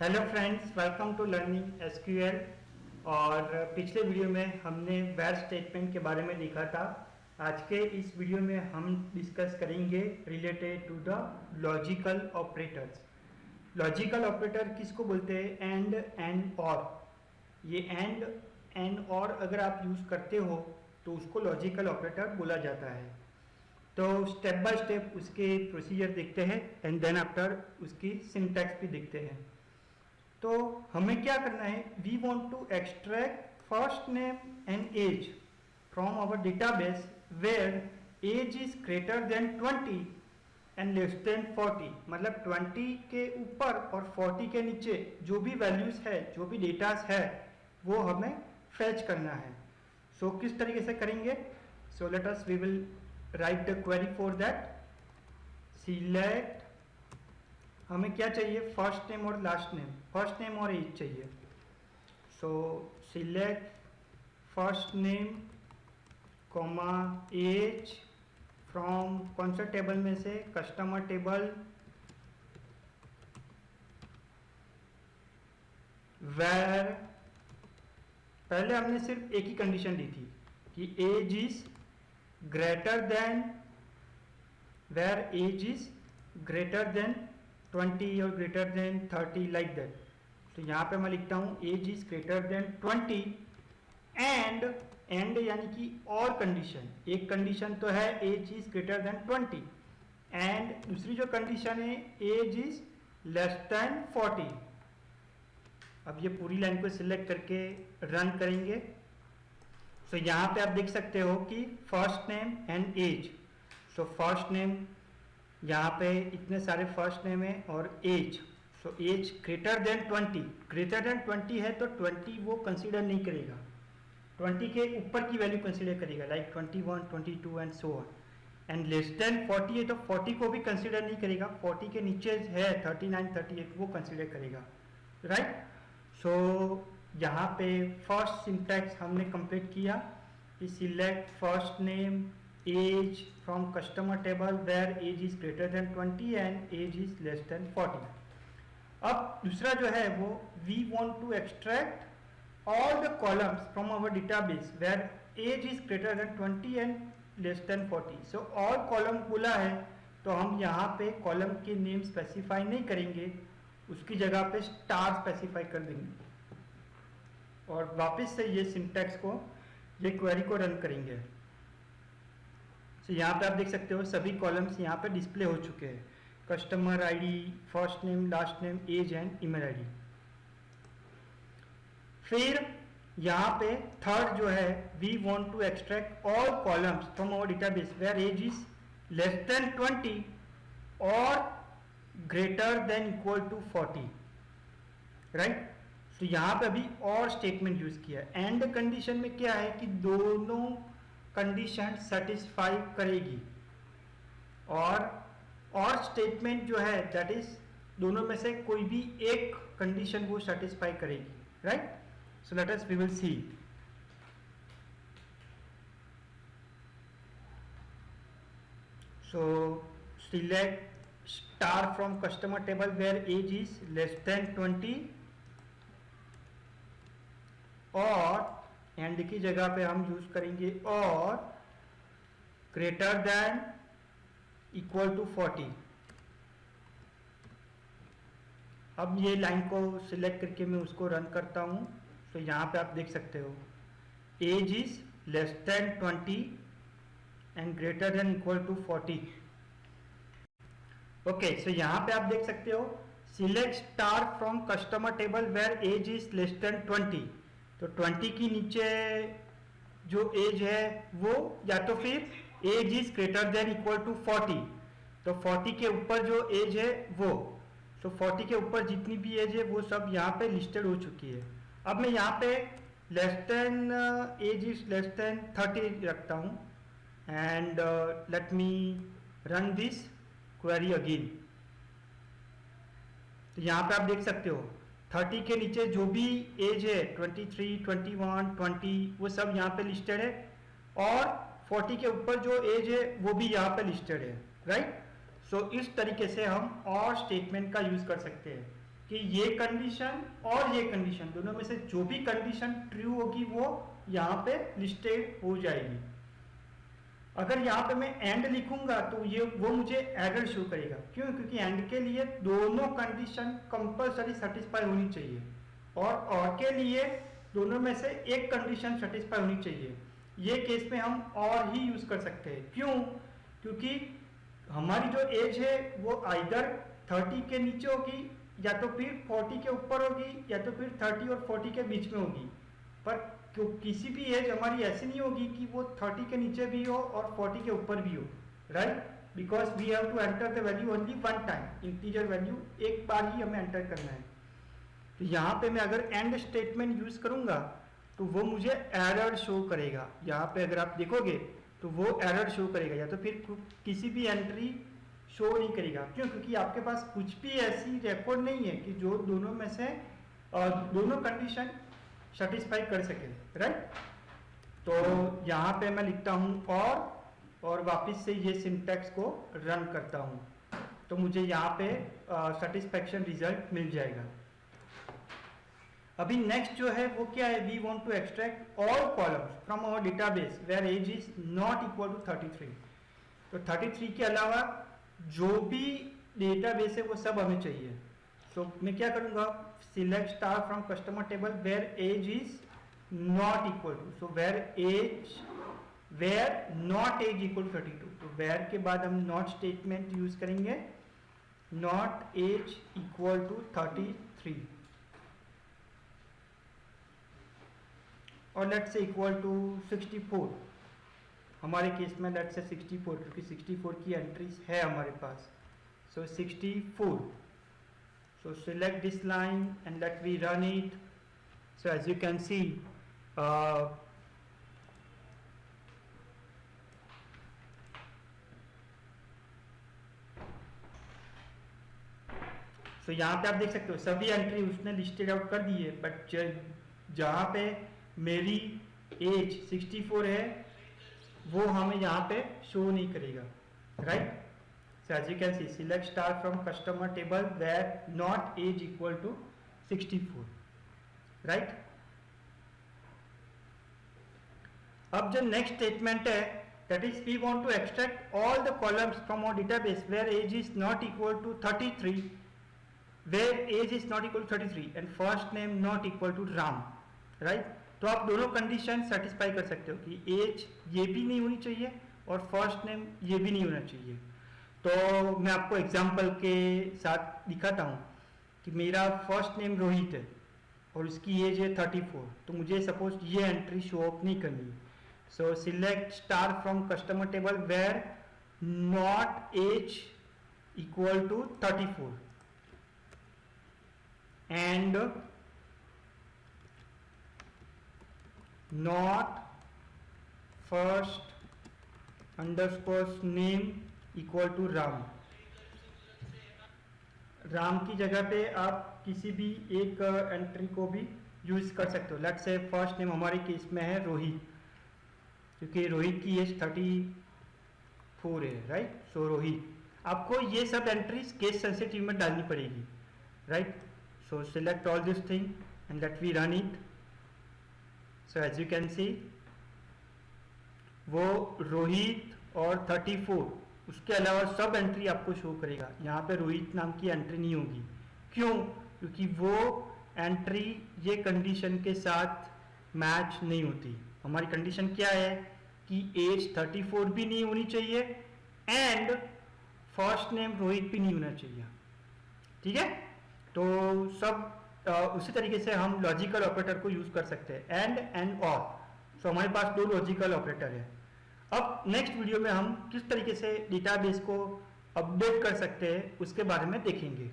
Hello friends, welcome to learning SQL. और पिछले video में हमने वेर स्टेटमेंट के बारे में देखा था। आज के इस वीडियो में हम डिस्कस करेंगे related to the logical operators. Logical operator किसको बोलते हैं? एंड और। ये एंड और अगर आप यूज़ करते हो तो उसको लॉजिकल ऑपरेटर बोला जाता है। तो स्टेप बाय स्टेप उसके प्रोसीजर देखते हैं एंड देन आफ्टर उसकी सिंटैक्स भी देखते हैं। तो हमें क्या करना है? We want to extract first name and age from our database where age is greater than 20 and less than 40। मतलब 20 के ऊपर और 40 के नीचे जो भी वैल्यूज है, जो भी डेटास है, वो हमें फैच करना है। सो किस तरीके से करेंगे? So let us we will write the query for that. Select, हमें क्या चाहिए? फर्स्ट नेम और लास्ट नेम, फर्स्ट नेम और एज चाहिए। So select first name comma age from कौन सा टेबल में से? Customer table. वेर, पहले हमने सिर्फ एक ही कंडीशन दी थी कि age is greater than, where age is greater than 20 और ग्रेटर देन 30 लाइक दैट। तो यहाँ पे मैं लिखता हूँ age is greater than 20 and यानी कि और कंडीशन। एक कंडीशन तो है age is greater than 20 and दूसरी जो कंडीशन है एज इज लेस देन 40। अब ये पूरी लाइन को सिलेक्ट करके रन करेंगे। सो यहाँ पे आप देख सकते हो कि first name and age. So first name, यहाँ पे इतने सारे फर्स्ट नेम है और age. So age greater than 20, greater than 20 है तो 20 वो कंसीडर नहीं करेगा, 20 के ऊपर की वैल्यू कंसीडर करेगा, like 21, 22 and so on. And less than 40 है तो 40 को भी कंसीडर नहीं करेगा, 40 के नीचे है 39, 38 वो कंसीडर करेगा, राइट। सो यहाँ पे फर्स्ट सिंटैक्स हमने कंप्लीट किया कि select first name age from customer table where age is greater than 20 and age is less than 40। अब दूसरा जो है वो we want to extract all the columns from our database where age is greater than 20 and less than 40। So all column बोला है तो हम यहाँ पे कॉलम के नेम स्पेसिफाई नहीं करेंगे, उसकी जगह पे स्टार स्पेसिफाई कर देंगे और वापस से ये सिंटैक्स को, ये क्वेरी को रन करेंगे। तो यहाँ पे आप देख सकते हो सभी कॉलम्स यहाँ पे डिस्प्ले हो चुके हैं, customer ID, first name, last name, age and email ID. फिर यहाँ पे थर्ड जो है we want to extract all columns from our database where age is less than 20 और greater than equal to 40, right. तो यहाँ पे अभी और स्टेटमेंट यूज किया है। एंड कंडीशन में क्या है कि दोनों कंडीशन सेटिस्फाई करेगी और स्टेटमेंट जो है दैट इज दोनों में से कोई भी एक कंडीशन वो सेटिस्फाई करेगी, right. So let us we will see. So select star from customer table where age is less than 20 और एंड की जगह पे हम यूज करेंगे और ग्रेटर देन इक्वल टू 40। अब ये लाइन को सिलेक्ट करके मैं उसको रन करता हूं। तो यहाँ पे आप देख सकते हो age is less than 20 and greater than equal to 40। Okay, so यहाँ पे आप देख सकते हो select star from customer table where age is less than 20। तो 20 की नीचे जो एज है वो, या तो फिर age is greater than equal to 40, तो 40 के ऊपर जो एज है वो, तो 40 के ऊपर जितनी भी एज है वो सब यहाँ पे लिस्टेड हो चुकी है। अब मैं यहाँ पे less than age is less than 30 रखता हूँ and let me run this query again. तो यहाँ पे आप देख सकते हो 30 के नीचे जो भी एज है 23, 21, 20 वो सब यहाँ पे लिस्टेड है और 40 के ऊपर जो एज है वो भी यहाँ पे लिस्टेड है, राइट। सो इस तरीके से हम और स्टेटमेंट का यूज कर सकते हैं। कि ये कंडीशन और ये कंडीशन दोनों में से जो भी कंडीशन ट्रू होगी वो यहाँ पे लिस्टेड हो जाएगी। अगर यहाँ पे मैं एंड लिखूंगा तो वो मुझे एरर शो करेगा। क्यों? क्योंकि एंड के लिए दोनों कंडीशन कंपलसरी सेटिस्फाई होनी चाहिए और के लिए दोनों में से एक कंडीशन सेटिस्फाई होनी चाहिए। ये केस में हम और ही यूज कर सकते हैं। क्यों? क्योंकि हमारी जो एज है वो आइदर 30 के नीचे होगी या तो फिर 40 के ऊपर होगी या तो फिर 30 और 40 के बीच में होगी। पर किसी भी एज हमारी ऐसी नहीं होगी कि वो 30 के नीचे भी हो और 40 के ऊपर भी हो, right? Because we have to enter the value only one time. Integer value एक बार ही हमें एंटर करना है। तो यहाँ पे मैं अगर एंड स्टेटमेंट यूज करूंगा तो वो मुझे एरर शो करेगा। यहाँ पे अगर आप देखोगे तो वो एरर शो करेगा या तो फिर किसी भी एंट्री शो नहीं करेगा। क्यों? क्योंकि आपके पास कुछ भी ऐसी रिकॉर्ड नहीं है कि जो दोनों में से दोनों कंडीशन सेटिस्फाई कर सके, राइट? तो यहाँ पे मैं लिखता हूँ और वापस से ये सिंटैक्स को रन करता हूँ तो मुझे यहाँ पे सेटिस्फैक्शन रिजल्ट मिल जाएगा। अभी नेक्स्ट जो है वो क्या है? We want to extract all columns from our database where age is not equal to 33। तो 33 के अलावा जो भी डेटाबेस है वो सब हमें चाहिए। तो मैं क्या करूंगा? Select star from customer table where age is not equal to, so where not age equal to 32। तो वेयर के बाद हम नॉट स्टेटमेंट यूज करेंगे, नॉट एज इक्वल टू 33 और लेट्स से इक्वल टू 64। हमारे केस में लेट्स से 64 क्योंकि 64 की एंट्रीज है हमारे पास। सो 64। So select this line and let me run it. So as you can see, so यहाँ पे आप देख सकते हो सभी एंट्री उसने लिस्टेड आउट कर दी है, बट जहाँ पे मेरी एज 64 है वो हमें यहाँ पे शो नहीं करेगा, right? So as you can see, select star from customer table where not age equal to 64, right? अब जो next statement है, that is we want to extract all the columns from our database where age is not equal to 33, where age is not equal to 33 and first name not equal to Ram, right? तो आप दोनों condition satisfy कर सकते हो कि as ये भी नहीं होनी चाहिए और फर्स्ट नेम ये भी नहीं होना चाहिए। तो मैं आपको एग्जांपल के साथ दिखाता हूँ कि मेरा फर्स्ट नेम रोहित है और उसकी एज है 34, तो मुझे सपोज ये एंट्री शो अप नहीं करनी। So select star from customer table where not age equal to 34 and not first underscore name equal to Ram. Ram की जगह पे आप किसी भी एक एंट्री को भी यूज कर सकते हो। लेट्स से फर्स्ट नेम हमारे केस में है रोहित, क्योंकि रोहित की एज 34 है, राइट? सो रोहित, आपको ये सब एंट्रीज केस सेंसिटिव में डालनी पड़ेगी, right? So select all this thing and let we run it. So as you can see वो रोहित और 34 उसके अलावा सब एंट्री आपको शो करेगा। यहाँ पे रोहित नाम की एंट्री नहीं होगी। क्यों? क्योंकि वो एंट्री ये कंडीशन के साथ मैच नहीं होती। हमारी कंडीशन क्या है कि एज 34 भी नहीं होनी चाहिए एंड फर्स्ट नेम रोहित भी नहीं होना चाहिए, ठीक है? तो सब उसी तरीके से हम लॉजिकल ऑपरेटर को यूज कर सकते हैं, एंड और। सो हमारे पास दो लॉजिकल ऑपरेटर है। अब नेक्स्ट वीडियो में हम किस तरीके से डेटाबेस को अपडेट कर सकते हैं उसके बारे में देखेंगे।